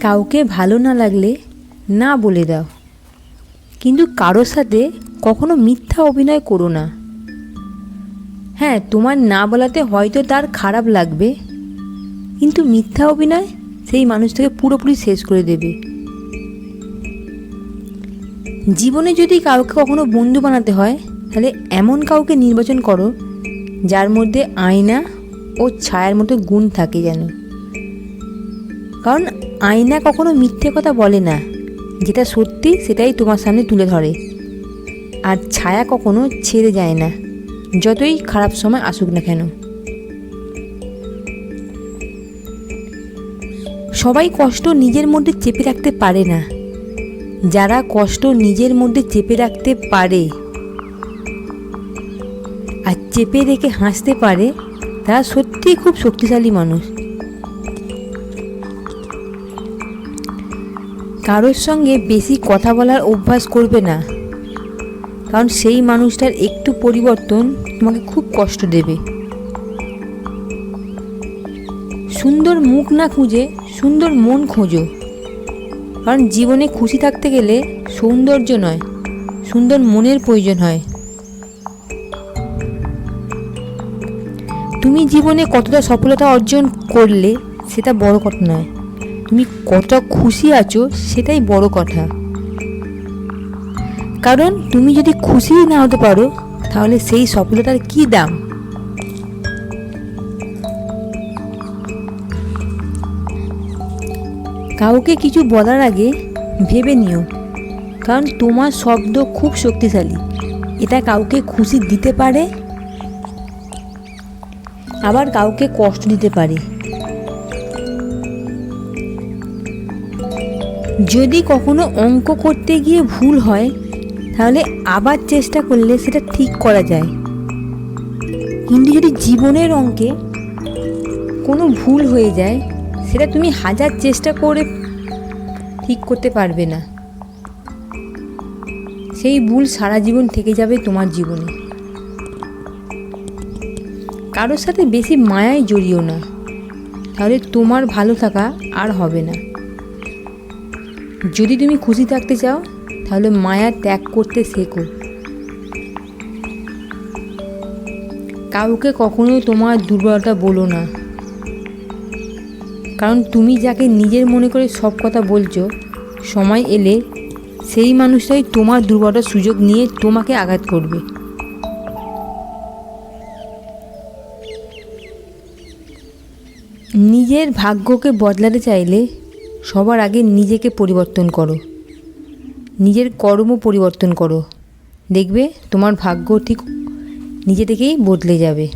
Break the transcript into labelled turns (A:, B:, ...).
A: কাউকে ভালো না লাগলে না বলে দাও, কিন্তু কারোর সাথে কখনো মিথ্যা অভিনয় করো না। হ্যাঁ, তোমার না বলাতে হয়তো তার খারাপ লাগবে, কিন্তু মিথ্যা অভিনয় সেই মানুষটাকে পুরোপুরি শেষ করে দেবে। জীবনে যদি কাউকে কখনো বন্ধু বানাতে হয়, তাহলে এমন কাউকে নির্বাচন করো যার মধ্যে আয়না ও ছায়ার মতো গুণ থাকে যেন। কারণ আয়না কখনো মিথ্যে কথা বলে না, যেটা সত্যি সেটাই তোমার সামনে তুলে ধরে। আর ছায়া কখনো ছেড়ে যায় না, যতই খারাপ সময় আসুক না কেন। সবাই কষ্ট নিজের মধ্যে চেপে রাখতে পারে না। যারা কষ্ট নিজের মধ্যে চেপে রাখতে পারে আর চেপে রেখে হাসতে পারে, তারা সত্যিই খুব শক্তিশালী মানুষ। কারোর সঙ্গে বেশি কথা বলার অভ্যাস করবে না, কারণ সেই মানুষটার একটু পরিবর্তন তোমাকে খুব কষ্ট দেবে। সুন্দর মুখ না খুঁজে সুন্দর মন খোঁজো, কারণ জীবনে খুশি থাকতে গেলে সৌন্দর্য নয়, সুন্দর মনের প্রয়োজন হয়। তুমি জীবনে কতটা সফলতা অর্জন করলে সেটা বড় কথা নয়, তুমি কতটা খুশি আছো সেটাই বড় কথা। কারণ তুমি যদি খুশি না হতে পারো, তাহলে সেই সফলতার কী দাম? কাউকে কিছু বলার আগে ভেবে নিও, কারণ তোমার শব্দ খুব শক্তিশালী। এটা কাউকে খুশি দিতে পারে, আবার কাউকে কষ্ট দিতে পারে। যদি কখনো অঙ্ক করতে গিয়ে ভুল হয়, তাহলে আবার চেষ্টা করলে সেটা ঠিক করা যায়। কিন্তু যদি জীবনের অঙ্কে কোনো ভুল হয়ে যায়, সেটা তুমি হাজার চেষ্টা করে ঠিক করতে পারবে না। সেই ভুল সারা জীবন থেকে যাবে তোমার জীবনে। কারোর সাথে বেশি মায়ায় জড়িও না, তাহলে তোমার ভালো থাকা আর হবে না। যদি তুমি খুশি থাকতে চাও, তাহলে মায়া ত্যাগ করতে শেখো। কাউকে কখনো তোমার দুর্বলতা বলো না, কারণ তুমি যাকে নিজের মনে করে সব কথা বলছো, সময় এলে সেই মানুষটাই তোমার দুর্বলতার সুযোগ নিয়ে তোমাকে আঘাত করবে। নিজের ভাগ্যকে বদলাতে চাইলে সবার আগে নিজেকে পরিবর্তন করো, নিজের কর্ম পরিবর্তন করো। দেখবে তোমার ভাগ্য ঠিক নিজে থেকেই বদলে যাবে।